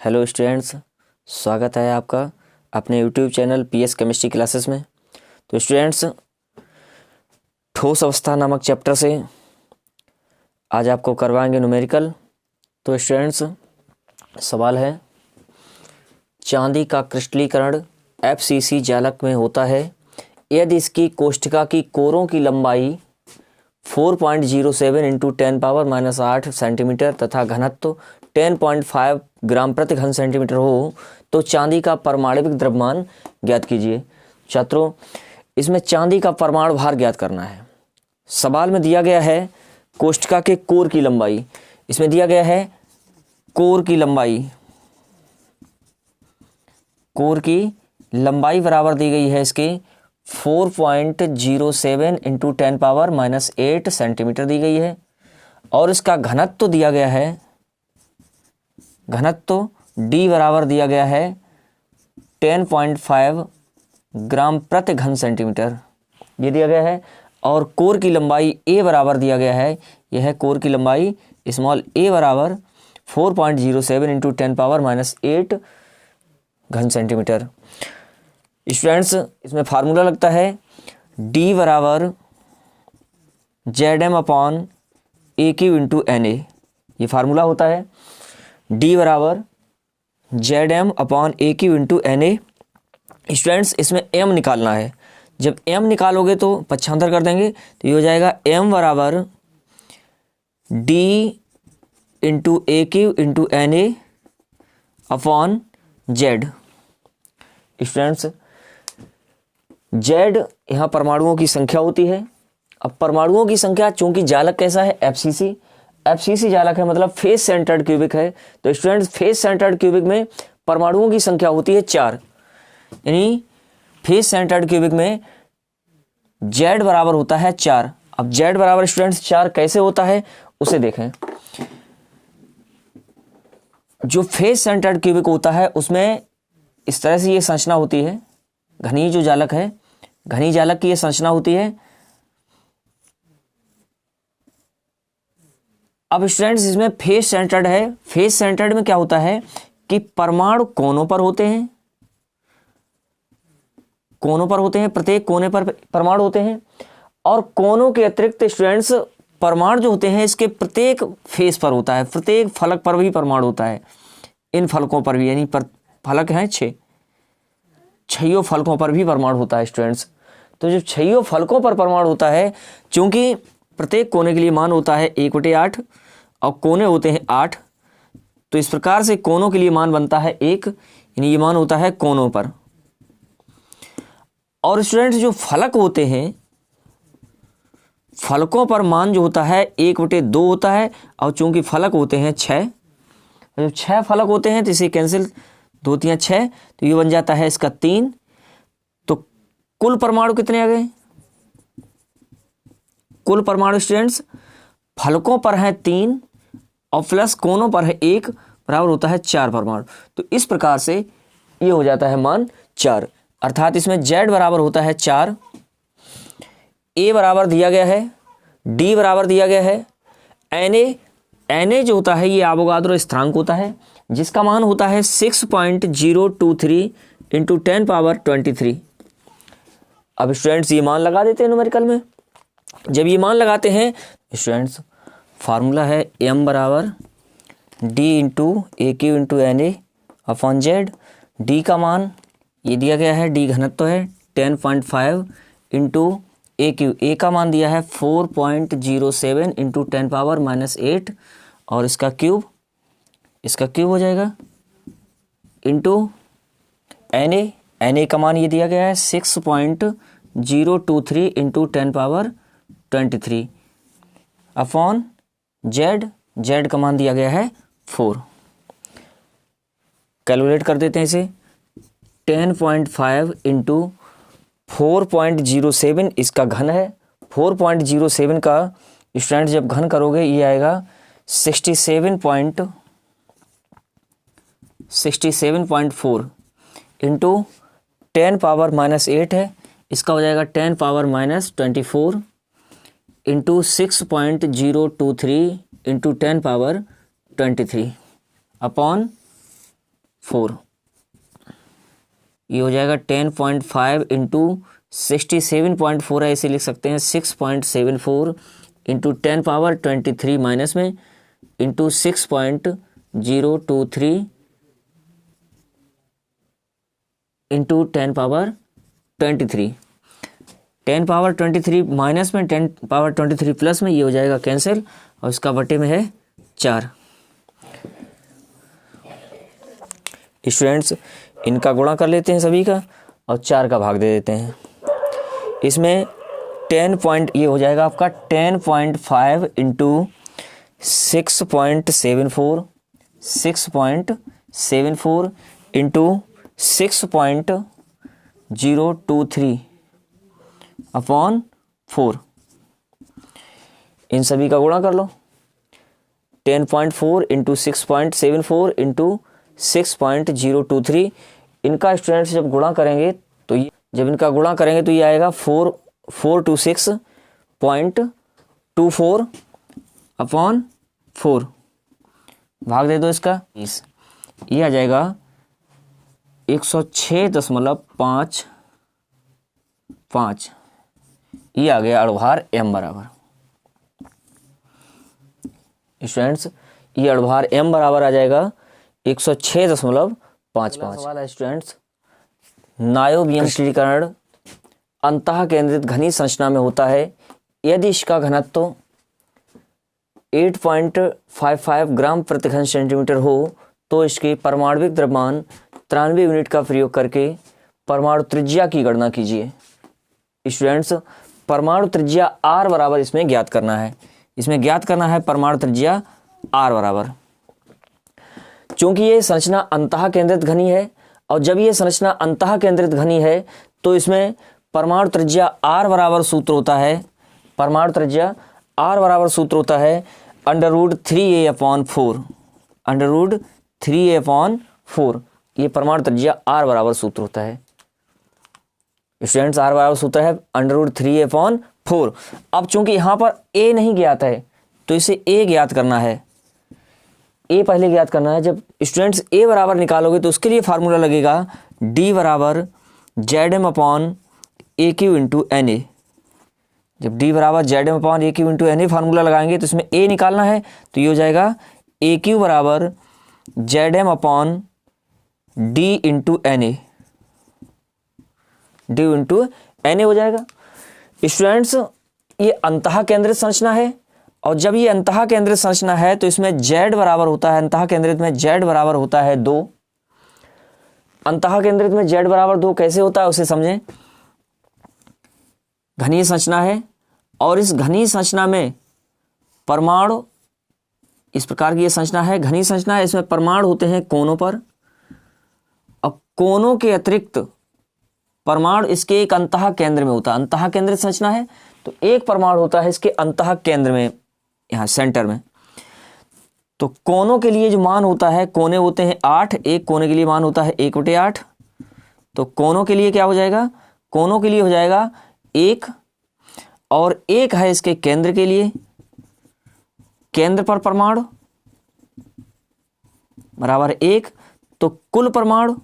Hello students, स्वागत है आपका अपने YouTube channel PS chemistry classes में। तो स्टूडेंट्स, ठोस अवस्था नामक चैप्टर से आज आपको करवाएंगे न्यूमेरिकल। तो स्टूडेंट्स, सवाल है, चांदी का क्रिस्टलीकरण एफसीसी जालक में होता है यदि इसकी कोष्ठिका की कोरों की लंबाई 4.07 इंटू 10⁻⁻8 सेंटीमीटर तथा घनत्व 10.5 ग्राम प्रति घन सेंटीमीटर हो तो चांदी का परमाणविक द्रव्यमान ज्ञात कीजिए। छात्रों, इसमें चांदी का परमाणु भार ज्ञात करना है। सवाल में दिया गया है कोष्ठिका के कोर की लंबाई, इसमें दिया गया है कोर की लंबाई बराबर दी गई है इसकी 4.07 इंटू 10⁻⁻8 सेंटीमीटर दी गई है और इसका घनत्व दिया गया है, घनत्व D बराबर दिया गया है 10.5 ग्राम प्रति घन सेंटीमीटर, ये दिया गया है। और कोर की लंबाई A बराबर दिया गया है, यह है कोर की लंबाई स्मॉल a बराबर 4.07 इंटू 10⁻⁻8 घन सेंटीमीटर। स्टूडेंट्स, इसमें फार्मूला लगता है D बराबर ZM upon AQ into NA, ये फार्मूला होता है D बराबर ZM upon AQ into NA। Students, इसमें M निकालना है, जब M निकालोगे तो पक्षांतर कर देंगे तो ये हो जाएगा M बराबर D into AQ into NA upon Z। Students, Z यहाँ परमाणुओं की संख्या होती है। अब परमाणुओं की संख्या, चूंकि जालक कैसा है एफसीसी जालक है, मतलब फेस सेंटर्ड क्यूबिक है। तो स्टूडेंट्स, फेस सेंटर्ड क्यूबिक में परमाणुओं की संख्या होती है 4, यानी फेस सेंटर्ड क्यूबिक में Z बराबर होता है 4। अब Z बराबर स्टूडेंट्स 4 कैसे होता है उसे देखें। जो फेस सेंटर्ड क्यूबिक होता है उसमें इस तरह से ये संरचना होती है, घनी जो जालक है, घनी जालक की ये संरचना होती है। अब स्टूडेंट्स, इसमें फेस सेंटर्ड है, फेस सेंटर्ड में क्या होता है कि परमाणु कोनों पर होते हैं, प्रत्येक कोने पर परमाणु होते हैं। और कोनों के अतिरिक्त स्टूडेंट्स परमाणु जो होते हैं इसके प्रत्येक फेस पर होता है, प्रत्येक फलक पर भी परमाणु होता है। इन फलकों पर भी, यानी फलक हैं 6 फलकों पर भी परमाणु होता है स्टूडेंट्स। तो जब 6 फलकों पर परमाणु होता है, चूंकि प्रत्येक कोने के लिए मान होता है 1/8 और कोने होते हैं 8, तो इस प्रकार से कोनों के लिए मान बनता है 1, यानी ये मान होता है कोनों पर। और स्टूडेंट्स, जो फलक होते हैं, फलकों पर मान जो होता है 1/2 होता है। और चूंकि फलक होते हैं 6, जब 6 फलक होते हैं तो इसे कैंसिल, 2 3 6, तो ये बन जाता है इसका 3। तो कुल परमाणु कितने आ गए? कुल परमाणु स्टूडेंट्स फलकों पर है 3 और प्लस कोनों पर है 1, बराबर होता है 4 परमाणु। तो इस प्रकार से ये हो जाता है मान 4, अर्थात इसमें Z बराबर होता है 4, A बराबर दिया गया है, D बराबर दिया गया है, Na जो होता है ये एवोगाद्रो स्थिरांक होता है, जिसका मान होता है 6.023 इंटू 10⁻23। अब स्टूडेंट्स, ये मान लगा देते हैं न्यूमेरिकल में। जब ये मान लगाते हैं स्टूडेंट्स, फार्मूला है M बराबर D into AQ into NA upon Z। D का मान ये दिया गया है, D घनत्व है 10.5 इंटू AQ, A का मान दिया है 4.07 इंटू 10⁻⁻8 और इसका क्यूब हो जाएगा इंटू NA का मान ये दिया गया है 6.023 इंटू 10⁻23 अपॉन Z का मान दिया गया है 4। कैलकुलेट कर देते हैं इसे, 10.5 इंटू 4.07 इसका घन है, 4.07 का स्टूडेंट जब घन करोगे ये आएगा 67.4 इंटू 10⁻⁻8 है, इसका हो जाएगा 10⁻⁻24 इंटू 6.023 इंटू 10⁻23 अपॉन 4, ये हो जाएगा 10.5 इंटू 67.4 है, इसे लिख सकते हैं 6.74 इंटू 10 पावर 23 माइनस में into 6.023 into 10 power 23, 10 power 23 minus में 10 पावर 23 प्लस में, ये हो जाएगा कैंसिल और इसका बटे में है 4। स्टूडेंट्स इनका गुणा कर लेते हैं सभी का और 4 का भाग दे देते हैं। इसमें 10 ये हो जाएगा आपका 10.5 इंटू 6.74 इंटू 6.023 अपॉन 4, इन सभी का गुणा कर लो। 10.4 इंटू 6.74 इंटू 6.023, इनका स्टूडेंट्स जब गुणा करेंगे तो ये, जब इनका गुणा करेंगे तो ये आएगा 426.24 अपॉन 4, भाग दे दो इसका 20, ये आ जाएगा 106.55, ये आ गया अड़भार m बराबर। स्टूडेंट्स ये अड़भार m बराबर आ जाएगा 106.55। सवाल है स्टूडेंट्स, नायोबियम क्रिस्टलीकरण अंतः केंद्रित घनी संरचना में होता है यदि इसका घनत्व 8.55 ग्राम प्रति घन सेंटीमीटर हो तो इसके परमाणविक द्रव्यमान 93 यूनिट का प्रयोग करके परमाणु त्रिज्या की गणना कीजिए। स्टूडेंट्स परमाणु त्रिज्या r बराबर इसमें ज्ञात करना है, इसमें ज्ञात करना है परमाणु त्रिज्या r बराबर। चूंकि ये संरचना अंतः केंद्रित घनी है और जब ये संरचना अंतः केंद्रित घनी है तो इसमें परमाणु त्रिज्या r बराबर सूत्र होता है, परमाणु त्रिज्या r बराबर सूत्र होता है √3a/4, √3a/4, ये परमाणु त्रिज्या r बराबर सूत्र होता है। स्टूडेंट्स r बराबर सूत्र है √3a/4। अब चूंकि यहाँ पर a नहीं ज्ञात है तो इसे a ज्ञात करना है, a पहले ज्ञात करना है। जब स्टूडेंट्स a बराबर निकालोगे तो उसके लिए फार्मूला लगेगा d बराबर Zm/AQ इंटू Na। जब d बराबर Zm/AQ इंटू Na फार्मूला लगाएंगे तो इसमें a निकालना है तो ये हो जाएगा AQ बराबर Zm/d into Na, d into Na हो जाएगा। स्टूडेंट्स ये अंतः केंद्रित संरचना है और जब ये अंतः केंद्रित संरचना है तो इसमें z बराबर होता है, अंतः केंद्रित में z बराबर होता है 2। अंतः केंद्रित में z बराबर 2 कैसे होता है उसे समझें। घनीय संरचना है और इस घनीय संरचना में परमाणु, इस प्रकार की ये संरचना है, घनीय संरचना है, इसमें परमाणु होते हैं कोनों पर और कोनों के अतिरिक्त परमाणु इसके एक अंतः केंद्र में होता है। अंतः केंद्रित संरचना है तो एक परमाणु होता है इसके अंतः केंद्र में, यहाँ सेंटर में। तो कोनों के लिए जो मान होता है, कोने होते हैं 8, एक कोने के लिए मान होता है 1/8। तो कोनों के लिए क्या हो जाएगा, कोनों के लिए हो जाएगा 1 और 1 है इसके केंद्र के लिए, केंद्र पर परमाणु बराबर 1। तो कुल परमाणु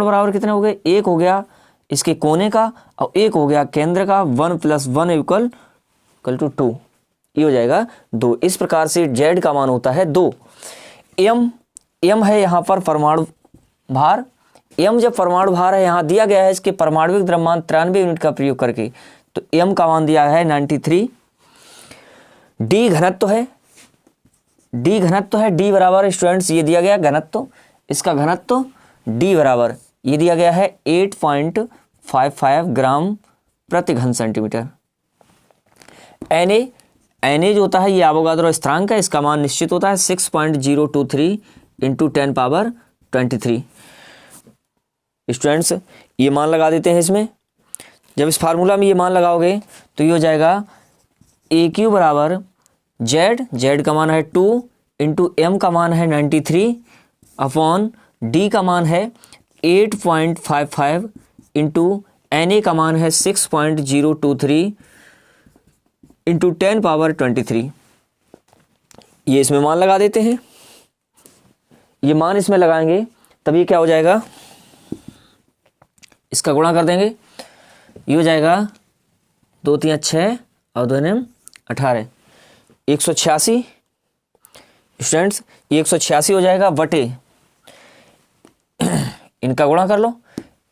बराबर कितने हो गए, 1 हो गया इसके कोने का और 1 हो गया केंद्र का। 1 + 1 = 2, ये हो जाएगा 2। इस प्रकार से z का मान होता है 2। m है यहाँ पर परमाणु भार, m जब परमाणु भार है यहाँ दिया गया है इसके परमाणविक द्रव्यमान 93 यूनिट का प्रयोग करके, तो m का मान दिया है 93। d घनत्व है, d बराबर स्टूडेंट्स ये दिया गया घनत्व, इसका घनत्व d बराबर ये दिया गया है 8.55 ग्राम प्रति घन सेंटीमीटर। Na जो होता है ये एवोगाद्रो स्थिरांक है, इसका मान निश्चित होता है 6.023 इंटू 10 पावर 23। स्टूडेंट्स ये मान लगा देते हैं इसमें। जब इस फार्मूला में ये मान लगाओगे तो ये हो जाएगा AQ बराबर z का मान है 2 इंटू m का मान है 93 अपॉन d का मान है 8.55 इंटू Na का मान है 6.023 इंटू 10 पावर 23। ये इसमें मान लगा देते हैं। ये मान इसमें लगाएंगे तब ये क्या हो जाएगा, इसका गुणा कर देंगे, ये हो जाएगा 2 3 6 और 2 9 18, 186 स्टूडेंट्स, ये 186 हो जाएगा बटे इनका गुणा कर लो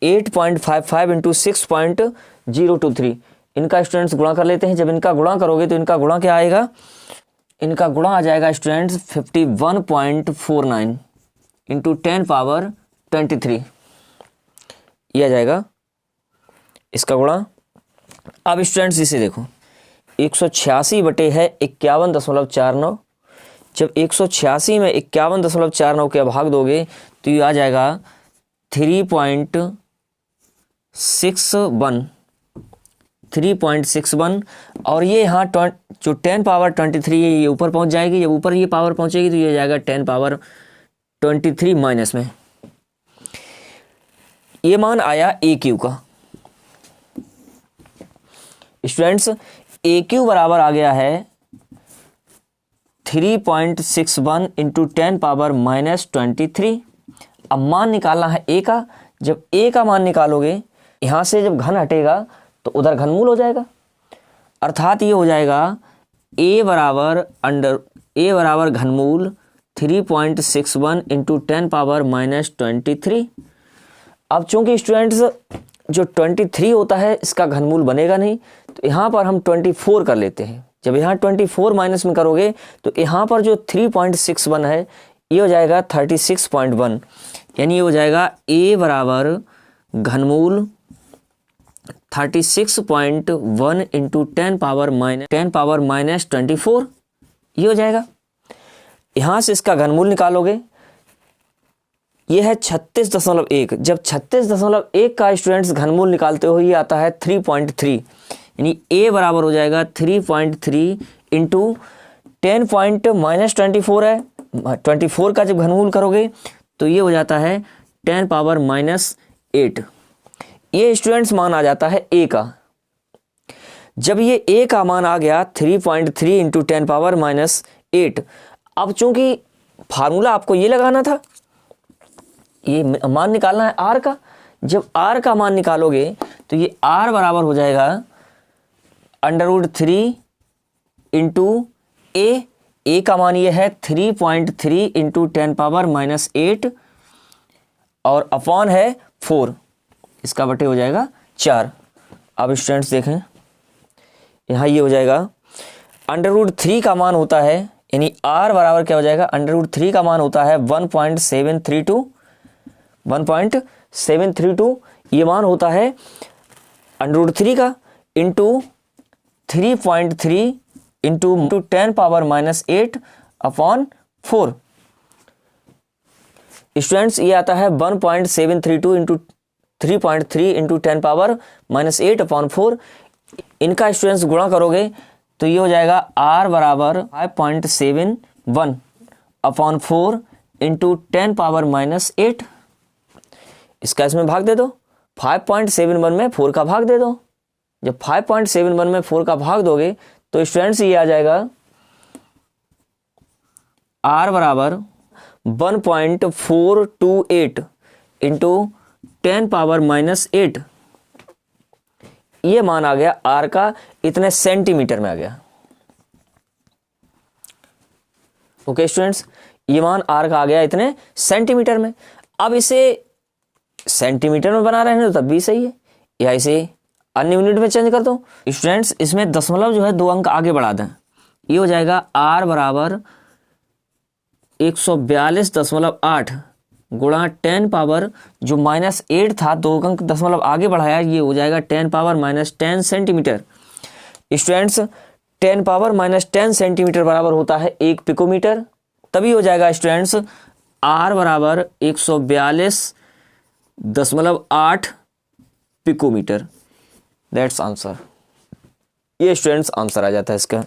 8.55 इंटू 6.023, इनका स्टूडेंट्स गुणा कर लेते हैं। जब इनका गुणा करोगे तो इनका गुणा क्या आएगा, इनका गुणा आ जाएगा स्टूडेंट्स 51.49 इंटू 10 पावर 23, ये आ जाएगा इसका गुणा। अब स्टूडेंट्स इसे देखो 186 बटे है 51.49, जब 186 में 51.49 के भाग दोगे तो ये आ जाएगा 3.61 और ये यहाँ जो 10 पावर 23 है ये ऊपर पहुँच जाएगी। जब ऊपर ये पावर पहुँचेगी तो ये जाएगा 10 पावर 23 माइनस में। ये मान आया ए क्यू का। स्टूडेंट्स ए क्यू बराबर आ गया है 3.61 इंटू 10 पावर माइनस 23। अब मान निकालना है ए का। जब ए का मान निकालोगे यहाँ से जब घन हटेगा तो उधर घनमूल हो जाएगा, अर्थात ये हो जाएगा ए बराबर घनमूल 3.61 इंटू 10 पावर माइनस 23। अब चूंकि स्टूडेंट्स जो 23 होता है इसका घनमूल बनेगा नहीं तो यहाँ पर हम 24 कर लेते हैं। जब यहाँ 24 माइनस में करोगे तो यहाँ पर जो 3.61 है ये हो जाएगा 36.1, यानी ये हो जाएगा ए बराबर घनमूल 36.1 इंटू 10 पावर माइनस 24, ये हो जाएगा। यहाँ से इसका घनमूल निकालोगे, ये है 36.1। जब 36.1 का स्टूडेंट्स घनमूल निकालते हो ये आता है 3.3, यानी ए बराबर हो जाएगा 3.3 इंटू 10 माइनस 24 है। 24 का जब घनमूल करोगे तो ये हो जाता है 10 पावर माइनस 8। ये स्टूडेंट्स मान आ जाता है ए का। जब ये ए का मान आ गया 3.3 इंटू 10 पावर माइनस 8, अब चूंकि फार्मूला आपको ये लगाना था, ये मान निकालना है आर का। जब आर का मान निकालोगे तो ये आर बराबर हो जाएगा √3 इंटू ए का मान ये है 3.3 इंटू 10 पावर माइनस 8 और अपॉन है 4, इसका बटे हो जाएगा 4। अब स्टूडेंट्स देखें यहाँ ये हो जाएगा √3 का मान होता है, यानी आर बराबर क्या हो जाएगा, √3 का मान होता है 1.732, ये मान होता है √3 का into 3.3 into 10 power minus 8 upon 4। Students ये आता है 1.732 into 3.3 into 10 power minus 8 upon 4। इनका स्टूडेंट्स गुणा करोगे तो ये हो जाएगा आर बराबर 5.71 अपॉन 4 इंटू 10 पावर माइनस 8। इसका इसमें भाग दे दो, 5.71 में 4 का भाग दे दो। जब 5.71 में 4 का भाग दोगे तो स्टूडेंट्स ये आ जाएगा आर बराबर 1.428 इंटू 10 पावर माइनस 8। ये मान आ गया आर का इतने सेंटीमीटर में आ गया। ओके स्टूडेंट्स, ये मान आर का आ गया इतने सेंटीमीटर में। अब इसे सेंटीमीटर में बना रहे हैं तो तब भी सही है, या इसे अन्य यूनिट में चेंज कर दो। स्टूडेंट्स इसमें दशमलव जो है 2 अंक आगे बढ़ा दें, ये हो जाएगा आर बराबर 142.8 गुणा 10 पावर जो माइनस 8 था 2 अंक दशमलव आगे बढ़ाया, ये हो जाएगा 10 power minus 10 centimetre. Students 10 power minus 10 centimetre बराबर होता है 1 पिकोमीटर। तभी हो जाएगा स्टूडेंट्स आर बराबर 142.8 पिकोमीटर। That's answer. ये स्टूडेंट्स आंसर आ जाता है इसका।